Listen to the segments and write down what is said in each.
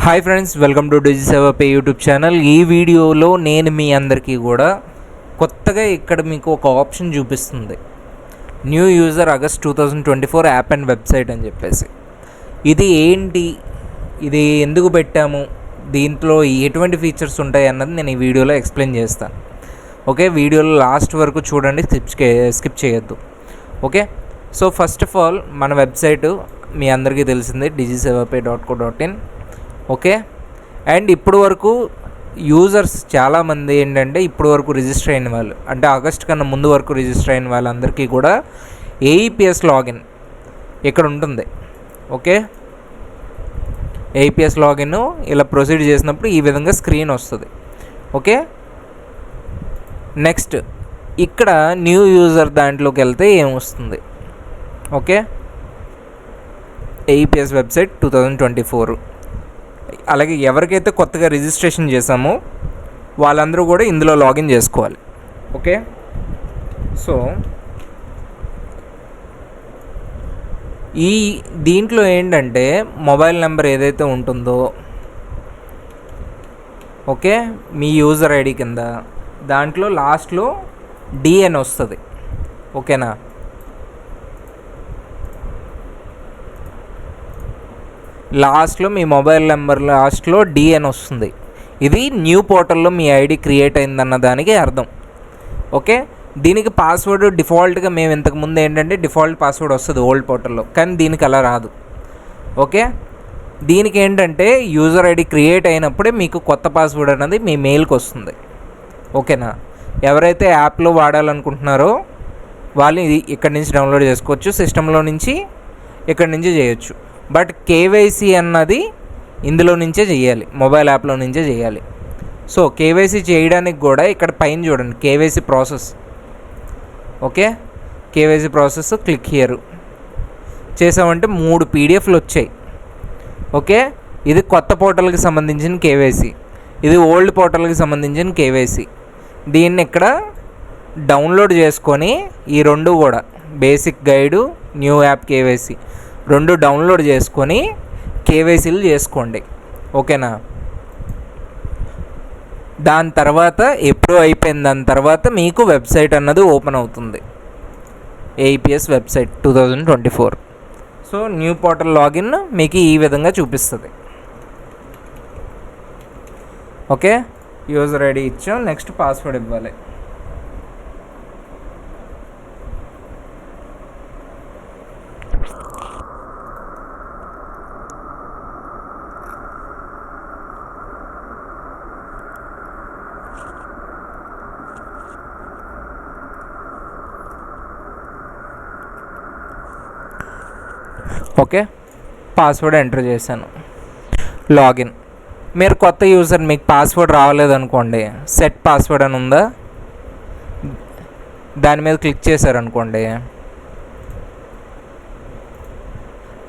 Hi friends, welcome to DigiSevaPay YouTube channel. ఈ వీడియోలో నేను మీ అందరికీ కూడా కొత్తగా ఇక్కడ మీకు ఒక ఆప్షన్ చూపిస్తుంది, new user August 2024 app and website అని చెప్పేసి. ఇది ఏంటి, ఇది ఎందుకు పెట్టాము, దీంట్లో ఎటువంటి ఫీచర్స్ ఉంటాయి అన్నది నేను ఈ వీడియోలో ఎక్స్ప్లెయిన్ చేస్తాను. ఓకే, వీడియోలో లాస్ట్ వరకు చూడండి, స్కిప్ చేయొద్దు. Okay, so first of all మన వెబ్సైట్ మీ అందరికీ తెలిసిందే, digisevapay.co.in. ఓకే, అండ్ ఇప్పుడు వరకు యూజర్స్ చాలామంది ఏంటంటే ఇప్పుడు వరకు రిజిస్టర్ అయిన వాళ్ళు, అంటే ఆగస్ట్ కన్నా ముందు వరకు రిజిస్టర్ అయిన వాళ్ళందరికీ కూడా ఏఈపిఎస్ లాగిన్ ఇక్కడ ఉంటుంది. ఓకే, ఏఈపిఎస్ లాగిన్ ఇలా ప్రొసీడ్ చేసినప్పుడు ఈ విధంగా స్క్రీన్ వస్తుంది. ఓకే, నెక్స్ట్ ఇక్కడ న్యూ యూజర్ దాంట్లోకి వెళ్తే ఏమొస్తుంది. Okay, AEPS website 2024. అలాగే ఎవరికైతే కొత్తగా రిజిస్ట్రేషన్ చేసామో వాళ్ళందరూ కూడా ఇందులో లాగిన్ చేసుకోవాలి. ఓకే, సో దీంట్లో ఏంటంటే మొబైల్ నెంబర్ ఏదైతే ఉంటుందో, ఓకే, మీ యూజర్ ఐడి కింద దాంట్లో లాస్ట్లో డిఎన్ వస్తుంది. ఓకేనా, లాస్ట్లో మీ మొబైల్ నెంబర్ లాస్ట్లో డిఎన్ వస్తుంది. ఇది న్యూ పోర్టల్లో మీ ఐడి క్రియేట్ అయిందన్న దానికి అర్థం. ఓకే, దీనికి పాస్వర్డ్ డిఫాల్ట్గా మేము ఇంతకుముందు ఏంటంటే డిఫాల్ట్ పాస్వర్డ్ వస్తుంది ఓల్డ్ పోర్టల్లో, కానీ దీనికి అలా రాదు. ఓకే, దీనికి ఏంటంటే యూజర్ ఐడి క్రియేట్ అయినప్పుడే మీకు కొత్త పాస్వర్డ్ అనేది మీ మెయిల్కి వస్తుంది. ఓకేనా, ఎవరైతే యాప్లో వాడాలనుకుంటున్నారో వాళ్ళు ఇది ఇక్కడి నుంచి డౌన్లోడ్ చేసుకోవచ్చు, సిస్టంలో నుంచి ఇక్కడి నుంచి చేయొచ్చు. బట్ కేవైసీ అన్నది ఇందులో నుంచే చేయాలి, మొబైల్ యాప్లో నుంచే చేయాలి. సో కేవైసీ చేయడానికి కూడా ఇక్కడ పైన చూడండి KYC process. Okay, KYC process click here చేసామంటే 3 పీడిఎఫ్లు వచ్చాయి. ఓకే, ఇది కొత్త పోర్టల్కి సంబంధించిన కేవైసీ, ఇది ఓల్డ్ పోర్టల్కి సంబంధించిన కేవైసీ. దీన్ని ఇక్కడ డౌన్లోడ్ చేసుకొని ఈ రెండు కూడా basic guide, new app KYC రెండు డౌన్లోడ్ చేసుకొని కేవైసీలు చేసుకోండి. ఓకేనా, దాని తర్వాత ఎప్పుడు అయిపోయిన దాని తర్వాత మీకు వెబ్సైట్ అన్నది ఓపెన్ అవుతుంది, AEPS website 2024. So new portal login మీకు ఈ విధంగా చూపిస్తుంది. ఓకే, యూజర్ ఐడి ఇచ్చాం, నెక్స్ట్ పాస్వర్డ్ ఇవ్వాలి. ఓకే, పాస్వర్డ్ ఎంటర్ చేశాను, లాగిన్. మీరు కొత్త యూజర్, మీకు పాస్వర్డ్ రావలేదనుకోండి, సెట్ పాస్వర్డ్ అని ఉందా, దాని మీద క్లిక్ చేశారనుకోండి,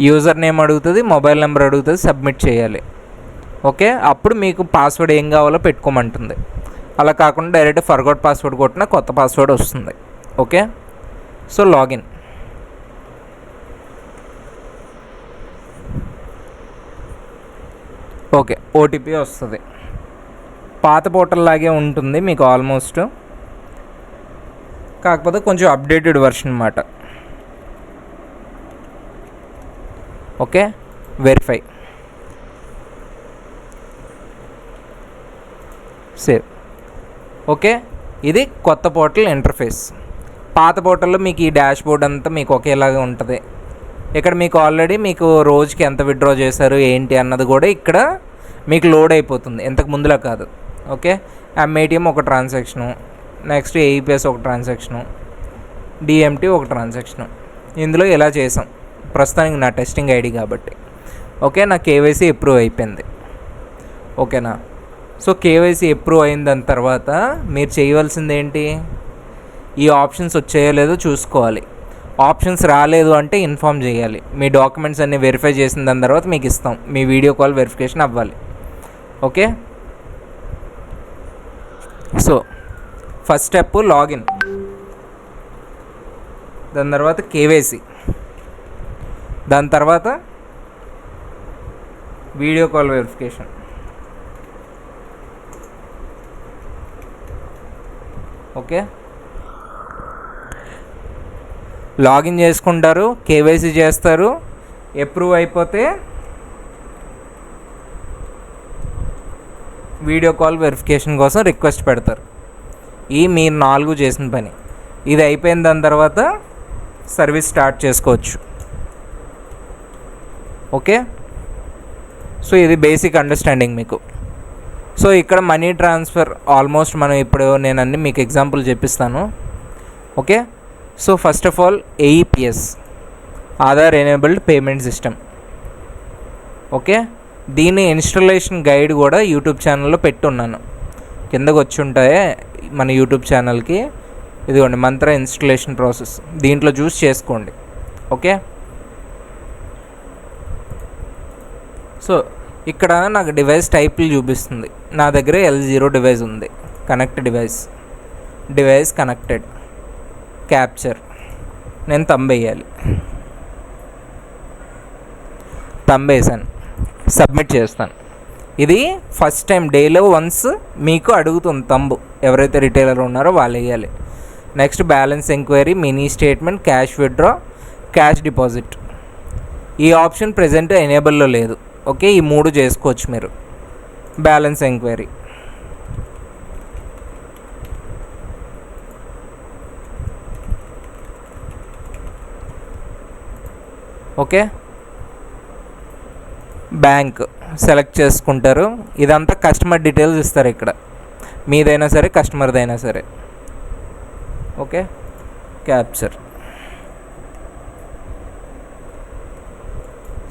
యూజర్ నేమ్ అడుగుతుంది, మొబైల్ నెంబర్ అడుగుతుంది, సబ్మిట్ చేయాలి. ఓకే, అప్పుడు మీకు పాస్వర్డ్ ఏం కావాలో పెట్టుకోమంటుంది. అలా కాకుండా డైరెక్ట్ ఫర్గోట్ పాస్వర్డ్ కొట్టినా కొత్త పాస్వర్డ్ వస్తుంది. Okay, so login. Okay, OTP వస్తుంది. పాత పోర్టల్ లాగే ఉంటుంది మీకు ఆల్మోస్ట్, కాకపోతే కొంచెం అప్డేటెడ్ వర్షన్ అన్నమాట. Okay, verify, save. ఓకే, ఇది కొత్త పోర్టల్ ఇంటర్ఫేస్. పాత పోర్టల్లో మీకు ఈ డాష్ బోర్డ్ అంతా మీకు ఒకేలాగా ఉంటుంది. ఇక్కడ మీకు ఆల్రెడీ మీకు రోజుకి ఎంత విత్డ్రా చేశారు ఏంటి అన్నది కూడా ఇక్కడ మీకు లోడ్ అయిపోతుంది, ఇంతకు ముందులా కాదు. ఓకే, ఎంఏటిఎం ఒక ట్రాన్సాక్షను, నెక్స్ట్ ఏఈపిఎస్ ఒక ట్రాన్సాక్షను, డిఎంటీ ఒక ట్రాన్సాక్షను. ఇందులో ఇలా చేసాం ప్రస్తుతానికి నా టెస్టింగ్ ఐడి కాబట్టి. ఓకే, నా కేవైసీ అప్రూవ్ అయిపోయింది. ఓకేనా, సో కేవైసీ అప్రూవ్ అయిన దాని తర్వాత మీరు చేయవలసింది ఏంటి, ఈ ఆప్షన్స్ వచ్చాయో లేదో చూసుకోవాలి. ఆప్షన్స్ రాలేదు అంటే ఇన్ఫామ్ చేయాలి. మీ డాక్యుమెంట్స్ అన్నీ వెరిఫై చేసిన దాని తర్వాత మీకు ఇస్తాం, మీ వీడియో కాల్ వెరిఫికేషన్ అవ్వాలి. Okay, so first step login, దాని తర్వాత కేవైసీ, దాని తర్వాత video call verification. Okay, login చేసుకుంటారు, కేవైసీ చేస్తారు, అప్రూవ్ అయిపోతే వీడియో కాల్ వెరిఫికేషన్ కోసం రిక్వెస్ట్ పెడతారు. ఈ మీరు 4 చేసిన పని. ఇది అయిపోయిన దాని తర్వాత సర్వీస్ స్టార్ట్ చేసుకోవచ్చు. ఓకే, సో ఇది బేసిక్ అండర్స్టాండింగ్ మీకు. సో ఇక్కడ మనీ ట్రాన్స్ఫర్ ఆల్మోస్ట్ మనం ఇప్పుడు నేను అన్ని మీకు ఎగ్జాంపుల్ చెప్పిస్తాను. Okay, so first of all AEPS, Aadhaar enabled payment system. Okay, దీని ఇన్స్టాలేషన్ గైడ్ కూడా యూట్యూబ్ ఛానల్లో పెట్టున్నాను, కిందకు వచ్చి ఉంటాయి మన యూట్యూబ్ ఛానల్కి. ఇదిగోండి మంత్ర ఇన్స్టలేషన్ ప్రాసెస్, దీంట్లో చూసి చేసుకోండి. ఓకే, సో ఇక్కడ నాకు డివైస్ టైప్లు చూపిస్తుంది. నా దగ్గర L0 డివైస్ ఉంది, కనెక్ట్ డివైస్ కనెక్టెడ్, క్యాప్చర్. నేను తంబ్ వేయాలి, తంబ్ వేసాను, సబ్మిట్ చేస్తాను. ఇది ఫస్ట్ టైం, డేలో వన్స్ మీకు అడుగుతుంది తంబు. ఎవరైతే రిటైలర్ ఉన్నారో వాళ్ళు వేయాలి. Next balance enquiry, mini statement, cash withdraw, cash deposit. ఈ ఆప్షన్ ప్రెజెంట్ ఎనేబుల్లో లేదు. ఓకే, ఈ 3 చేసుకోవచ్చు మీరు. Balance enquiry, okay, bank select చేసుకుంటారు. ఇదంతా కస్టమర్ డీటెయిల్స్ ఇస్తారు ఇక్కడ, మీదైనా సరే కస్టమర్దైనా సరే. Okay, capture,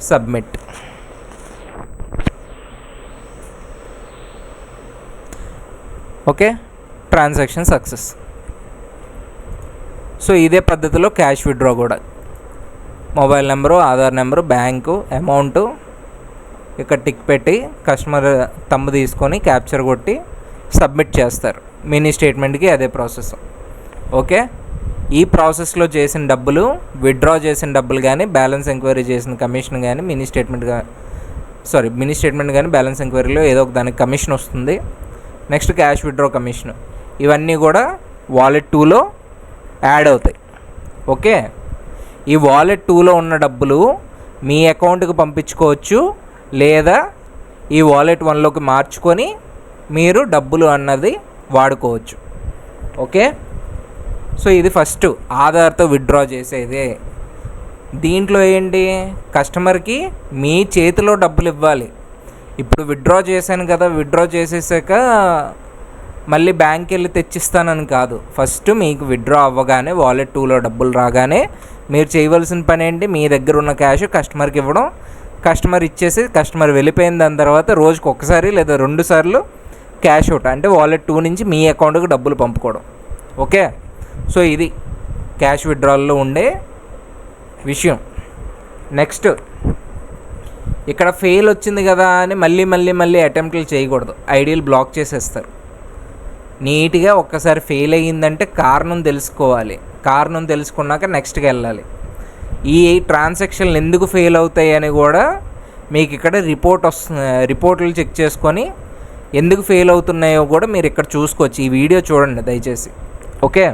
submit. Okay, transaction success. So ఇదే పద్ధతిలో క్యాష్ విత్డ్రా కూడా, mobile number, Aadhaar number, bank, amount ఇక్కడ టిక్ పెట్టి కస్టమర్ తంబు తీసుకొని క్యాప్చర్ కొట్టి సబ్మిట్ చేస్తారు. మినీ స్టేట్మెంట్కి అదే ప్రాసెస్. ఓకే, ఈ ప్రాసెస్లో చేసిన డబ్బులు, విత్డ్రా చేసిన డబ్బులు కానీ, బ్యాలెన్స్ ఎంక్వైరీ చేసిన కమిషన్ కానీ, మినీ స్టేట్మెంట్ కానీ బ్యాలెన్స్ ఎంక్వైరీలో ఏదో ఒక దానికి కమిషన్ వస్తుంది. నెక్స్ట్ క్యాష్ విత్డ్రా కమిషన్, ఇవన్నీ కూడా వాలెట్ 2లో యాడ్ అవుతాయి. ఓకే, ఈ వాలెట్ 2లో ఉన్న డబ్బులు మీ అకౌంట్కి పంపించుకోవచ్చు, లేదా ఈ వాలెట్ 1లోకి మార్చుకొని మీరు డబ్బులు అన్నది వాడుకోవచ్చు. ఓకే, సో ఇది ఫస్ట్ ఆధార్తో విత్డ్రా చేసేదే. దీంట్లో ఏంటి, కస్టమర్కి మీ చేతిలో డబ్బులు ఇవ్వాలి. ఇప్పుడు విత్డ్రా చేశాను కదా, విత్డ్రా చేసేసాక మళ్ళీ బ్యాంక్కి వెళ్ళి తెచ్చిస్తానని కాదు. ఫస్ట్ మీకు విత్డ్రా అవ్వగానే వాలెట్ 2లో డబ్బులు రాగానే మీరు చేయవలసిన పని ఏంటి, మీ దగ్గర ఉన్న క్యాష్ కస్టమర్కి ఇవ్వడం. కస్టమర్ ఇచ్చేసి కస్టమర్ వెళ్ళిపోయిన దాని తర్వాత రోజుకి ఒకసారి లేదా 2 సార్లు క్యాష్ అవుట్, అంటే వాలెట్ 2 నుంచి మీ అకౌంట్కి డబ్బులు పంపుకోవడం. ఓకే, సో ఇది క్యాష్ విత్డ్రాల్లో ఉండే విషయం. నెక్స్ట్, ఇక్కడ ఫెయిల్ వచ్చింది కదా అని మళ్ళీ అటెంప్ట్లు చేయకూడదు, ఐడీలు బ్లాక్ చేసేస్తారు. నీట్గా ఒక్కసారి ఫెయిల్ అయ్యిందంటే కారణం తెలుసుకోవాలి, కారణం తెలుసుకున్నాక నెక్స్ట్కి వెళ్ళాలి. ఈ ట్రాన్సాక్షన్లు ఎందుకు ఫెయిల్ అవుతాయి అని కూడా మీకు ఇక్కడ రిపోర్ట్లు చెక్ చేసుకొని ఎందుకు ఫెయిల్ అవుతున్నాయో కూడా మీరు ఇక్కడ చూసుకోవచ్చు. ఈ వీడియో చూడండి దయచేసి. ఓకే,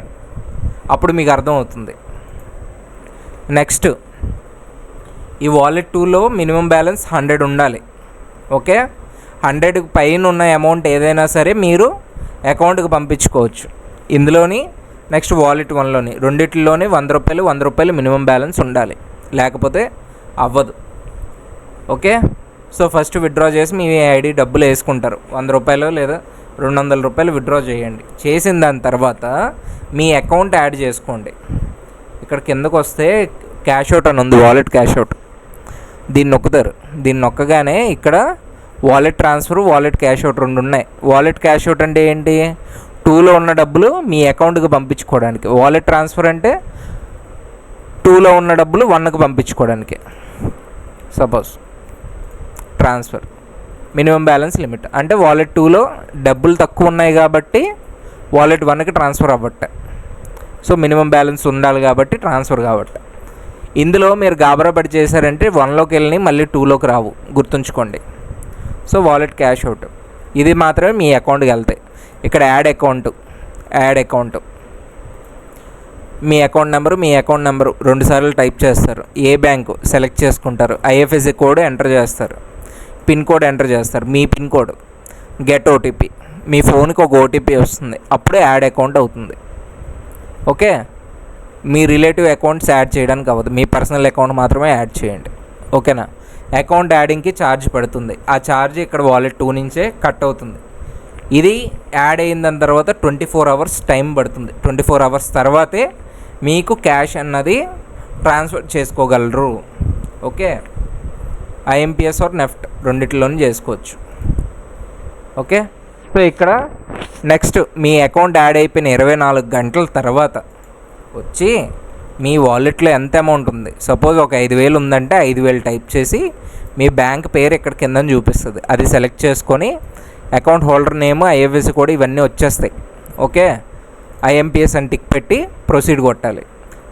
అప్పుడు మీకు అర్థమవుతుంది. నెక్స్ట్, ఈ వాలెట్ 2లో మినిమం బ్యాలెన్స్ 100 ఉండాలి. ఓకే, 100కి పైన ఉన్న అమౌంట్ ఏదైనా సరే మీరు అకౌంట్కి పంపించుకోవచ్చు. ఇందులోని నెక్స్ట్ వాలెట్ 1లోని రెండిట్లోని ₹100 మినిమం బ్యాలెన్స్ ఉండాలి, లేకపోతే అవ్వదు. ఓకే, సో ఫస్ట్ విత్డ్రా చేసి మీ ఐడి డబ్బులు వేసుకుంటారు. ₹100 లేదా ₹200 విత్డ్రా చేయండి. చేసిన దాని తర్వాత మీ అకౌంట్ యాడ్ చేసుకోండి. ఇక్కడ కిందకు వస్తే క్యాష్ అవుట్ అని ఉంది, వాలెట్ క్యాష్ అవుట్. దీన్ని నొక్కుతారు. దీన్ని నొక్కగానే ఇక్కడ wallet transfer, wallet cash out 2 ఉన్నాయి. వాలెట్ క్యాష్ అవుట్ అంటే ఏంటి, 2లో ఉన్న డబ్బులు మీ అకౌంట్కి పంపించుకోవడానికి. వాలెట్ ట్రాన్స్ఫర్ అంటే 2లో ఉన్న డబ్బులు 1కి పంపించుకోవడానికి. Suppose transfer minimum balance limit అంటే వాలెట్ 2లో డబ్బులు తక్కువ ఉన్నాయి కాబట్టి వాలెట్ 1కి ట్రాన్స్ఫర్ అవ్వట్టే. సో మినిమం బ్యాలెన్స్ ఉండాలి కాబట్టి ట్రాన్స్ఫర్ కాబట్టి. ఇందులో మీరు గాబరా పడి చేశారంటే 1లోకి వెళ్ళి మళ్ళీ 2లోకి రావు, గుర్తుంచుకోండి. So wallet cash out. ఇది మాత్రమే మీ అకౌంట్కి వెళ్తాయి. ఇక్కడ యాడ్ అకౌంట్ మీ అకౌంట్ నెంబరు 2 సార్లు టైప్ చేస్తారు. ఏ బ్యాంకు సెలెక్ట్ చేసుకుంటారు, ఐఎఫ్ఎస్సి కోడ్ ఎంటర్ చేస్తారు, పిన్ కోడ్ ఎంటర్ చేస్తారు, మీ పిన్ కోడ్, గెట్ ఓటీపీ, మీ ఫోన్కి ఒక ఓటీపీ వస్తుంది, అప్పుడే యాడ్ అకౌంట్ అవుతుంది. ఓకే, మీ రిలేటివ్ అకౌంట్స్ యాడ్ చేయడానికి అవ్వదు, మీ పర్సనల్ అకౌంట్ మాత్రమే యాడ్ చేయండి. ఓకేనా. అకౌంట్ యాడింగ్కి ఛార్జ్ పడుతుంది. ఆ ఛార్జ్ ఇక్కడ వాలెట్ 2 నుంచే కట్ అవుతుంది. ఇది యాడ్ అయిన దాని తర్వాత 24 అవర్స్ టైం పడుతుంది. 24 అవర్స్ తర్వాతే మీకు క్యాష్ అన్నది ట్రాన్స్ఫర్ చేసుకోగలరు. ఓకే, ఐఎంపిఎస్ ఆర్ నెఫ్ట్ రెండిట్లోనే చేసుకోవచ్చు. ఓకే, సో ఇక్కడ నెక్స్ట్ మీ అకౌంట్ యాడ్ అయిపోయిన 24 గంటల తర్వాత వచ్చి మీ వాలెట్లో ఎంత అమౌంట్ ఉంది, సపోజ్ ఒక 5,000 ఉందంటే 5,000 టైప్ చేసి మీ బ్యాంక్ పేరు ఇక్కడ కింద చూపిస్తుంది. అది సెలెక్ట్ చేసుకొని account holder name, IFSC code ఇవన్నీ వచ్చేస్తాయి. ఓకే, ఐఎంపిఎస్ అని టిక్ పెట్టి ప్రొసీడ్ కొట్టాలి.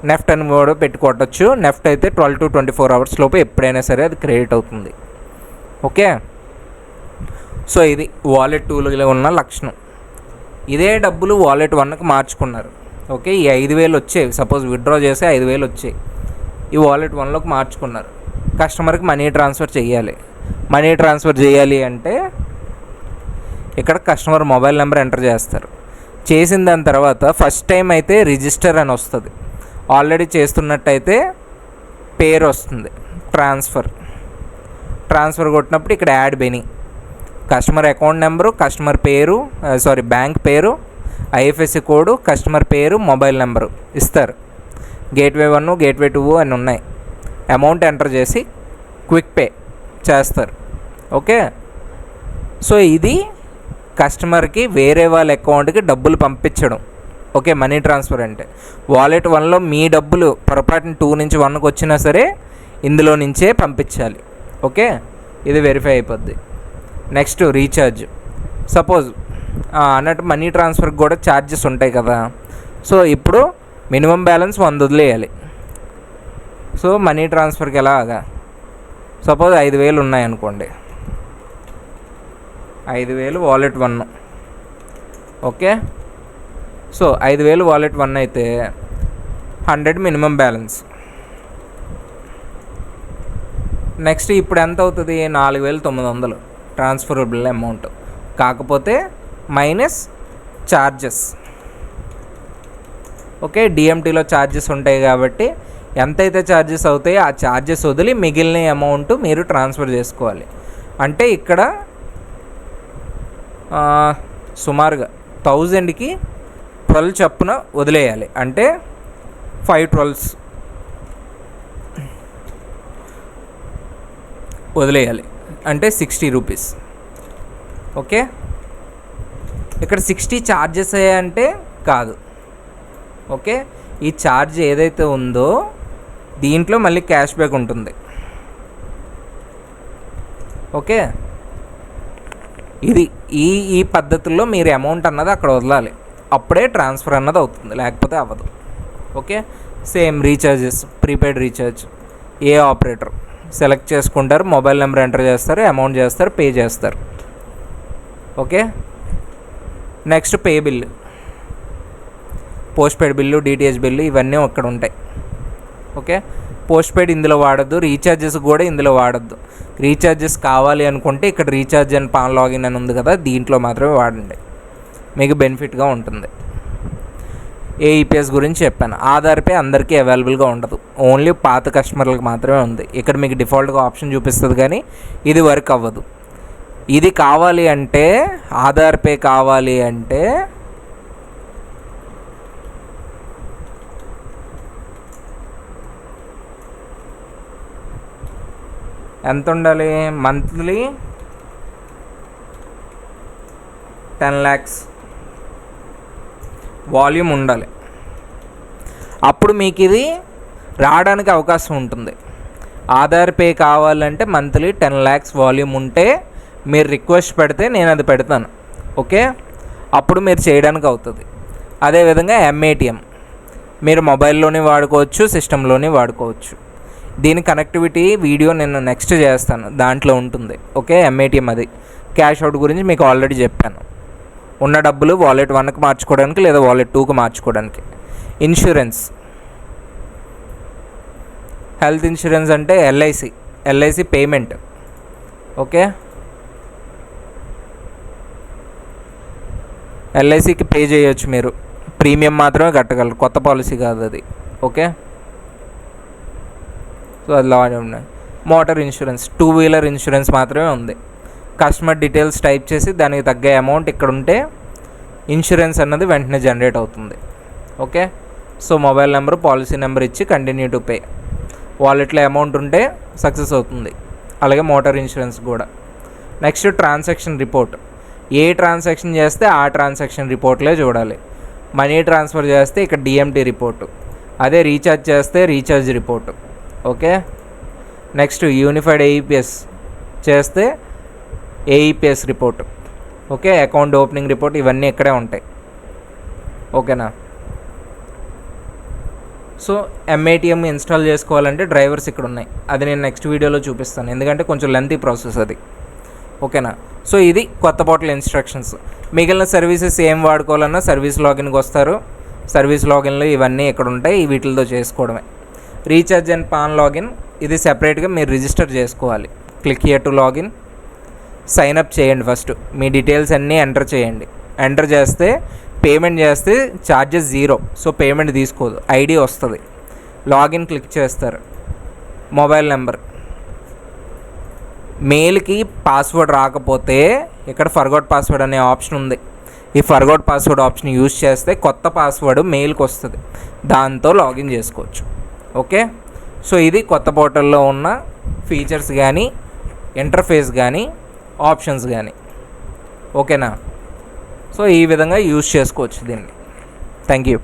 నెఫ్ట్ అని కూడా పెట్టి కొట్టచ్చు. నెఫ్ట్ అయితే 12 to 24 అవర్స్ లోపు ఎప్పుడైనా సరే అది క్రియేట్ అవుతుంది. ఓకే, సో ఇది వాలెట్ 2లో ఉన్న లక్షణం. ఇదే డబ్బులు వాలెట్ 1కి మార్చుకున్నారు. ఓకే, ఈ 5,000 వచ్చేవి, సపోజ్ విత్డ్రా చేసి 5,000 వచ్చాయి, ఈ వాలెట్ 1లోకి మార్చుకున్నారు. కస్టమర్కి మనీ ట్రాన్స్ఫర్ చేయాలి అంటే ఇక్కడ కస్టమర్ మొబైల్ నెంబర్ ఎంటర్ చేస్తారు. చేసిన దాని తర్వాత ఫస్ట్ టైం అయితే రిజిస్టర్ అని వస్తుంది. ఆల్రెడీ చేస్తున్నట్టయితే పేరు వస్తుంది. ట్రాన్స్ఫర్ కొట్టినప్పుడు ఇక్కడ add Benny, customer account number, customer పేరు, బ్యాంక్ పేరు, ఐఎఫ్ఎస్సి కోడ్, కస్టమర్ పేరు, మొబైల్ నెంబరు ఇస్తారు. గేట్వే 1, గేట్వే 2 అని ఉన్నాయి. అమౌంట్ ఎంటర్ చేసి క్విక్ పే చేస్తారు. ఓకే, సో ఇది కస్టమర్కి వేరే వాళ్ళ అకౌంట్కి డబ్బులు పంపించడం. ఓకే, మనీ ట్రాన్స్ఫర్ అంటే వాలెట్ 1లో మీ డబ్బులు పొరపాటున 2 నుంచి 1కి వచ్చినా సరే ఇందులో నుంచే పంపించాలి. ఓకే, ఇది వెరిఫై అయిపోద్ది. Next recharge. సపోజ్ అన్నట్టు మనీ ట్రాన్స్ఫర్కి కూడా ఛార్జెస్ ఉంటాయి కదా. సో ఇప్పుడు మినిమం బ్యాలెన్స్ 100 వదిలేయాలి. సో మనీ ట్రాన్స్ఫర్కి ఎలాగా, సపోజ్ 5,000 ఉన్నాయనుకోండి, 5,000 వాలెట్ 1. ఓకే, సో 5,000 వాలెట్ 1 అయితే 100 మినిమం బ్యాలెన్స్. నెక్స్ట్ ఇప్పుడు ఎంత అవుతుంది, 4,900 ట్రాన్స్ఫరబుల్ అమౌంట్, కాకపోతే మైనస్ ఛార్జెస్. ఓకే, డిఎంటీలో ఛార్జెస్ ఉంటాయి కాబట్టి ఎంతైతే ఛార్జెస్ అవుతాయో ఆ ఛార్జెస్ వదిలి మిగిలిన అమౌంట్ మీరు ట్రాన్స్ఫర్ చేసుకోవాలి. అంటే ఇక్కడ సుమారుగా 1,000కి 12 చొప్పున వదిలేయాలి. అంటే 5 12s వదిలేయాలి, అంటే 60 రూపీస్. ఓకే, ఇక్కడ 60 ఛార్జెస్ అంటే కాదు. ఓకే, ఈ ఛార్జ్ ఏదైతే ఉందో దీంట్లో మళ్ళీ క్యాష్ బ్యాక్ ఉంటుంది. ఓకే, ఇది ఈ పద్ధతుల్లో మీరు అమౌంట్ అన్నది అక్కడ వదలాలి, అప్పుడే ట్రాన్స్ఫర్ అన్నది అవుతుంది, లేకపోతే అవ్వదు. Okay, same recharges, prepaid recharge ఏ ఆపరేటర్ సెలెక్ట్ చేసుకుంటారు, మొబైల్ నెంబర్ ఎంటర్ చేస్తారు, అమౌంట్ చేస్తారు, పే చేస్తారు. Okay, next pay bill, postpaid bill, DTH bill ఇవన్నీ అక్కడ ఉంటాయి. ఓకే, పోస్ట్ పెయిడ్ ఇందులో వాడద్దు, రీఛార్జెస్ కూడా ఇందులో వాడద్దు. రీఛార్జెస్ కావాలి అనుకుంటే ఇక్కడ రీఛార్జ్ అండ్ పాన్ లాగిన్ అని ఉంది కదా, దీంట్లో మాత్రమే వాడండి, మీకు బెనిఫిట్గా ఉంటుంది. ఏఈపీఎస్ గురించి చెప్పాను. ఆధార్ పే అందరికీ అవైలబుల్గా ఉండదు, ఓన్లీ పాత కస్టమర్లకు మాత్రమే ఉంది. ఇక్కడ మీకు డిఫాల్ట్గా ఆప్షన్ చూపిస్తుంది కానీ ఇది వర్క్ అవ్వదు. ఇది కావాలి అంటే, ఆధార్ పే కావాలి అంటే ఎంత ఉండాలి, మంత్లీ 10 lakhs వాల్యూమ్ ఉండాలి, అప్పుడు మీకు ఇది రావడానికి అవకాశం ఉంటుంది. ఆధార్ పే కావాలంటే మంత్లీ 10 lakhs వాల్యూమ్ ఉంటే మీరు రిక్వెస్ట్ పెడితే నేను అది పెడతాను. ఓకే, అప్పుడు మీరు చేయడానికి అవుతుంది. అదేవిధంగా ఎంఏటిఎం మీరు మొబైల్లోనే వాడుకోవచ్చు, సిస్టంలోనే వాడుకోవచ్చు. దీని కనెక్టివిటీ వీడియో నేను నెక్స్ట్ చేస్తాను, దాంట్లో ఉంటుంది. ఓకే, ఎంఏటిఎం అది క్యాష్ అవుట్ గురించి మీకు ఆల్రెడీ చెప్పాను. ఉన్న డబ్బులు వాలెట్ 1కి మార్చుకోవడానికి లేదా వాలెట్ 2కి మార్చుకోవడానికి. ఇన్సూరెన్స్, హెల్త్ ఇన్సూరెన్స్ అంటే ఎల్ఐసి పేమెంట్. ఓకే, ఎల్ఐసికి పే చేయొచ్చు మీరు, ప్రీమియం మాత్రమే కట్టగలరు, కొత్త పాలసీ కాదు అది. ఓకే, సో అది లా ఉన్నాయి. మోటార్ ఇన్సూరెన్స్, 2 వీలర్ ఇన్సూరెన్స్ మాత్రమే ఉంది. కస్టమర్ డీటెయిల్స్ టైప్ చేసి దానికి తగ్గ అమౌంట్ ఇక్కడ ఉంటే ఇన్సూరెన్స్ అన్నది వెంటనే జనరేట్ అవుతుంది. Okay, so mobile number, policy number ఇచ్చి కంటిన్యూ టు పే. వాలెట్లో అమౌంట్ ఉంటే సక్సెస్ అవుతుంది. అలాగే మోటార్ ఇన్సూరెన్స్ కూడా. Next transaction report. ఏ ట్రాన్సాక్షన్ చేస్తే ఆ ట్రాన్సాక్షన్ రిపోర్ట్లే చూడాలి. మనీ ట్రాన్స్ఫర్ చేస్తే ఇక్కడ డిఎంటీ రిపోర్టు, అదే రీఛార్జ్ చేస్తే recharge report. Okay, next unified AEPS చేస్తే AEPS report. Okay, account opening report, ఇవన్నీ ఇక్కడే ఉంటాయి. ఓకేనా. సో ఎంఏటిఎం ఇన్స్టాల్ చేసుకోవాలంటే డ్రైవర్స్ ఇక్కడ ఉన్నాయి, అది నేను నెక్స్ట్ వీడియోలో చూపిస్తాను, ఎందుకంటే కొంచెం లెంతీ ప్రాసెస్ అది. ఓకేనా. సో ఇది కొత్త పోర్టల్ ఇన్స్ట్రక్షన్స్. మిగిలిన సర్వీసెస్ ఏం వాడుకోవాలన్నా సర్వీస్ లాగిన్కి వస్తారు. సర్వీస్ లాగిన్లు ఇవన్నీ ఇక్కడ ఉంటాయి, వీటితో చేసుకోవడమే. రీఛార్జ్ అండ్ పాన్ లాగిన్, ఇది సెపరేట్గా మీరు రిజిస్టర్ చేసుకోవాలి. Click here to login. Sign up చేయండి. ఫస్ట్ మీ డీటెయిల్స్ అన్నీ ఎంటర్ చేయండి. ఎంటర్ చేస్తే పేమెంట్ చేస్తే ఛార్జెస్ 0, సో పేమెంట్ తీసుకోదు, ఐడి వస్తుంది. లాగిన్ క్లిక్ చేస్తారు. మొబైల్ నెంబర్, మెయిల్కి పాస్వర్డ్ రాకపోతే ఇక్కడ ఫర్గోట్ పాస్వర్డ్ అనే ఆప్షన్ ఉంది. ఈ ఫర్గోట్ పాస్వర్డ్ ఆప్షన్ యూజ్ చేస్తే కొత్త పాస్వర్డ్ మెయిల్కి వస్తుంది, దాంతో లాగిన్ చేసుకోవచ్చు. ఓకే, సో ఇది కొత్త పోర్టల్లో ఉన్న ఫీచర్స్ కానీ ఇంటర్ఫేస్ కానీ ఆప్షన్స్ కానీ. ఓకేనా. సో ఈ విధంగా యూజ్ చేసుకోవచ్చు దీన్ని. Thank you.